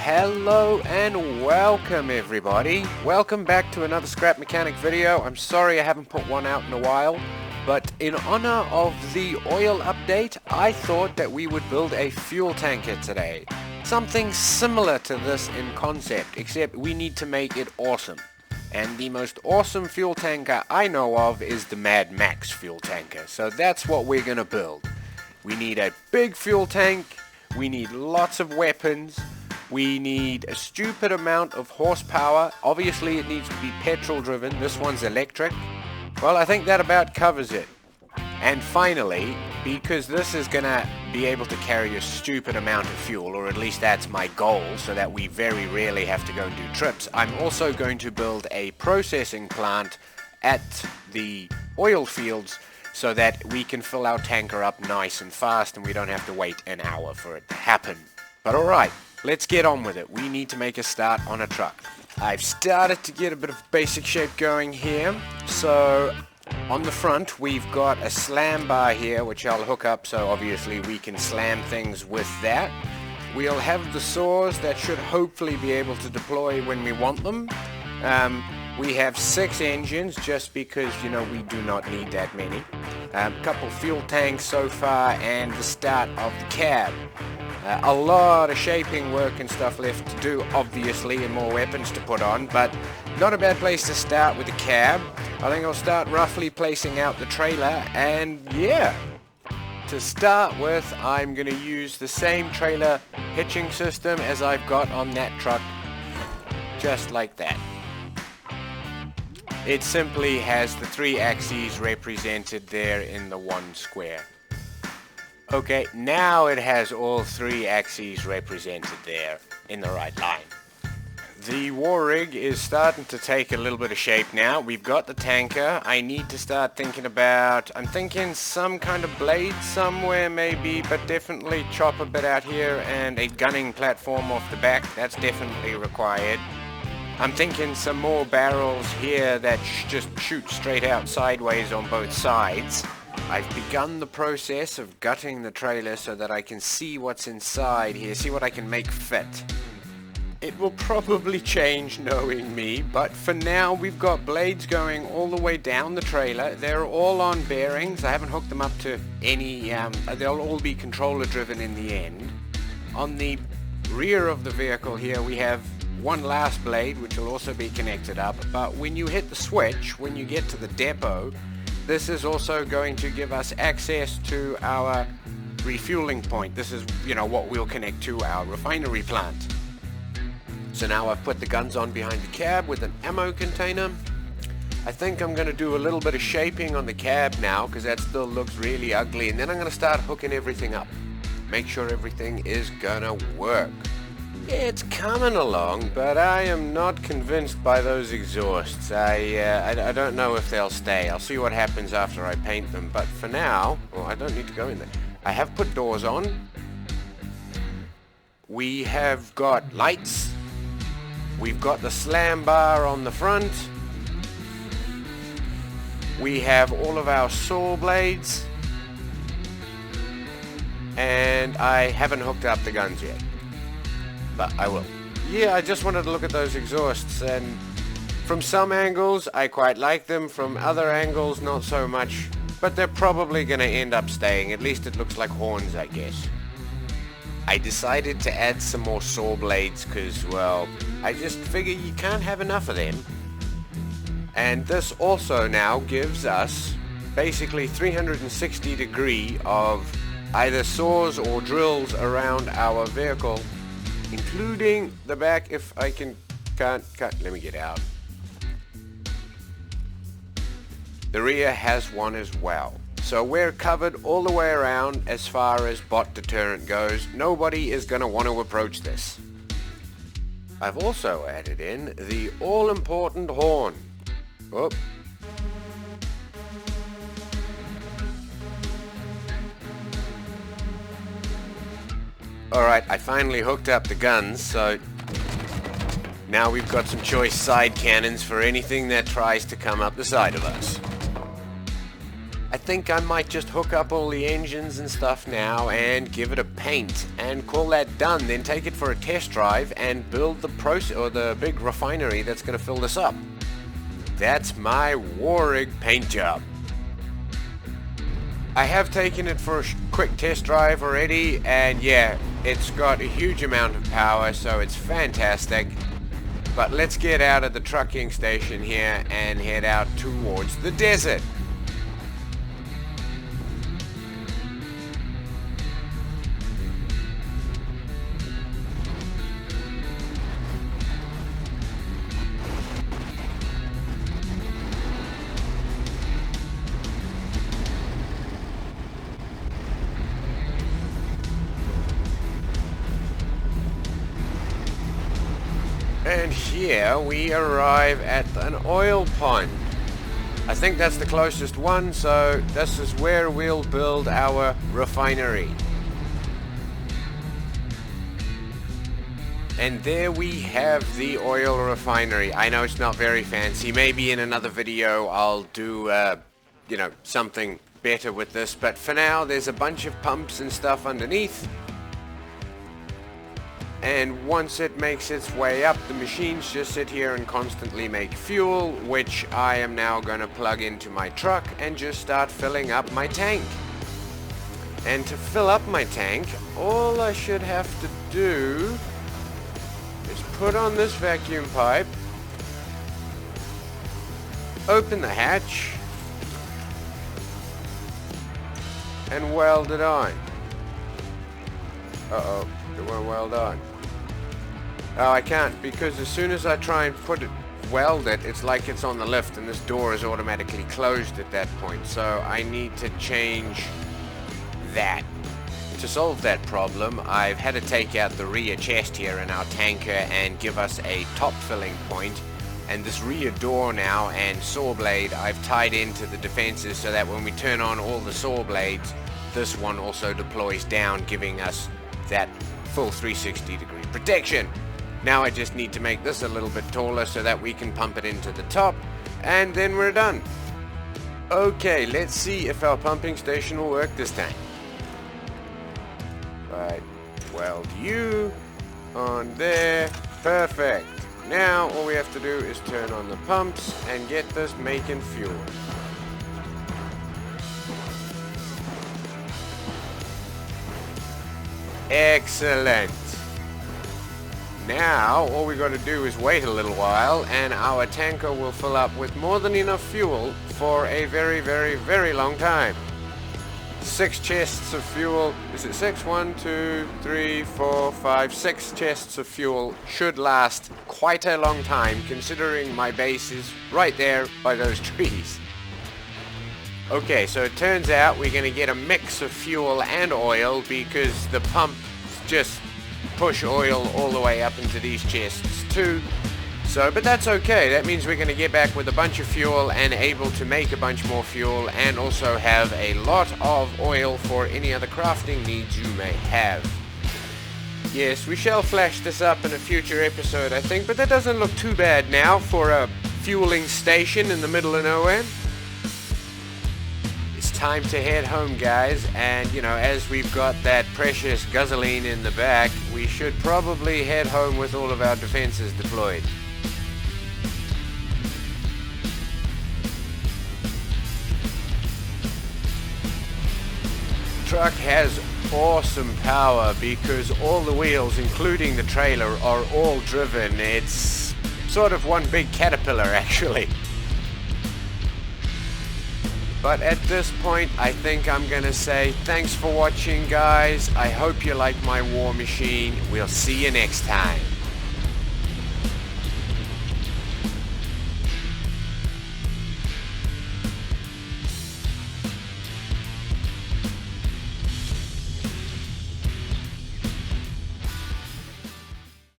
Hello and welcome everybody. Welcome back to another Scrap Mechanic video. I'm sorry I haven't put one out in a while, but in honor of the oil update, I thought that we would build a fuel tanker today. Something similar to this in concept, except we need to make it awesome. And the most awesome fuel tanker I know of is the Mad Max fuel tanker. So that's what we're gonna build. We need a big fuel tank, we need lots of weapons, we need a stupid amount of horsepower. Obviously it needs to be petrol driven. This one's electric. Well, I think that about covers it. And finally, because this is gonna be able to carry a stupid amount of fuel, or at least that's my goal, so that we very rarely have to go and do trips, I'm also going to build a processing plant at the oil fields so that we can fill our tanker up nice and fast and we don't have to wait an hour for it to happen. But alright, let's get on with it. We need to make a start on a truck. I've started to get a bit of basic shape going here. So on the front we've got a slam bar here which I'll hook up so obviously we can slam things with that. We'll have the saws that should hopefully be able to deploy when we want them. We have 6 engines just because, you know, we do not need that many. A couple fuel tanks so far and the start of the cab. A lot of shaping work and stuff left to do, obviously, and more weapons to put on, but not a bad place to start with the cab. I think I'll start roughly placing out the trailer, and yeah. To start with, I'm going to use the same trailer hitching system as I've got on that truck, just like that. It simply has the 3 axes represented there in the 1 square. Okay, now it has all 3 axes represented there in the right line. The war rig is starting to take a little bit of shape now. We've got the tanker. I need to start thinking about, I'm thinking some kind of blade somewhere maybe, but definitely chop a bit out here and a gunning platform off the back. That's definitely required. I'm thinking some more barrels here that just shoot straight out sideways on both sides. I've begun the process of gutting the trailer so that I can see what's inside here, see what I can make fit. It will probably change knowing me, but for now we've got blades going all the way down the trailer. They're all on bearings. I haven't hooked them up to any, they'll all be controller driven in the end. On the rear of the vehicle here we have one last blade which will also be connected up, but when you hit the switch, when you get to the depot, this is also going to give us access to our refueling point. This is, you know, what we'll connect to our refinery plant. So now I've put the guns on behind the cab with an ammo container. I think I'm going to do a little bit of shaping on the cab now because that still looks really ugly, and then I'm going to start hooking everything up. Make sure everything is going to work. It's coming along, but I am not convinced by those exhausts. I don't know if they'll stay. I'll see what happens after I paint them, but for now, well, I don't need to go in there. I have put doors on. We have got lights. We've got the slam bar on the front. We have all of our saw blades. And I haven't hooked up the guns yet. But I will. Yeah, I just wanted to look at those exhausts, and from some angles I quite like them, from other angles not so much, but they're probably going to end up staying. At least it looks like horns, I guess. I decided to add some more saw blades because, well, I just figure you can't have enough of them. And this also now gives us basically 360 degree of either saws or drills around our vehicle, including the back. If I can't cut, let me get out. The rear has one as well. So we're covered all the way around as far as bot deterrent goes. Nobody is going to want to approach this. I've also added in the all-important horn. Whoop. Alright, I finally hooked up the guns, so now we've got some choice side cannons for anything that tries to come up the side of us. I think I might just hook up all the engines and stuff now and give it a paint and call that done. Then take it for a test drive and build the the big refinery that's going to fill this up. That's my war rig paint job. I have taken it for a quick test drive already, and yeah, it's got a huge amount of power, so it's fantastic. But let's get out of the trucking station here and head out towards the desert. And here we arrive at an oil pond. I think that's the closest one, so this is where we'll build our refinery. And there we have the oil refinery. I know it's not very fancy. Maybe in another video I'll do, you know, something better with this. But for now, there's a bunch of pumps and stuff underneath. And once it makes its way up, the machines just sit here and constantly make fuel, which I am now going to plug into my truck and just start filling up my tank. And to fill up my tank, all I should have to do is put on this vacuum pipe, open the hatch, and weld it on. Uh-oh, it won't weld on. Oh, I can't, because as soon as I try and weld it, it's like it's on the lift and this door is automatically closed at that point. So I need to change that. To solve that problem, I've had to take out the rear chest here in our tanker and give us a top filling point. And this rear door now and saw blade I've tied into the defenses so that when we turn on all the saw blades, this one also deploys down, giving us that full 360-degree protection. Now I just need to make this a little bit taller so that we can pump it into the top, and then we're done. Okay, let's see if our pumping station will work this time. Right, weld you on there. Perfect. Now all we have to do is turn on the pumps and get this making fuel. Excellent. Now all we got to do is wait a little while and our tanker will fill up with more than enough fuel for a very, very, very long time. 6 chests of fuel. Is it 6? 1, 2, 3, 4, 5, 6 chests of fuel should last quite a long time, considering my base is right there by those trees. Okay, so it turns out we're going to get a mix of fuel and oil because the pumps just push oil all the way up into these chests too. So, but that's okay. That means we're going to get back with a bunch of fuel and able to make a bunch more fuel and also have a lot of oil for any other crafting needs you may have. Yes, we shall flash this up in a future episode, I think, but that doesn't look too bad now for a fueling station in the middle of nowhere. Time to head home, guys, and you know, as we've got that precious gasoline in the back, we should probably head home with all of our defenses deployed. The truck has awesome power because all the wheels, including the trailer, are all driven. It's sort of one big caterpillar, actually. But at this point, I think I'm gonna say thanks for watching, guys. I hope you like my war machine. We'll see you next time.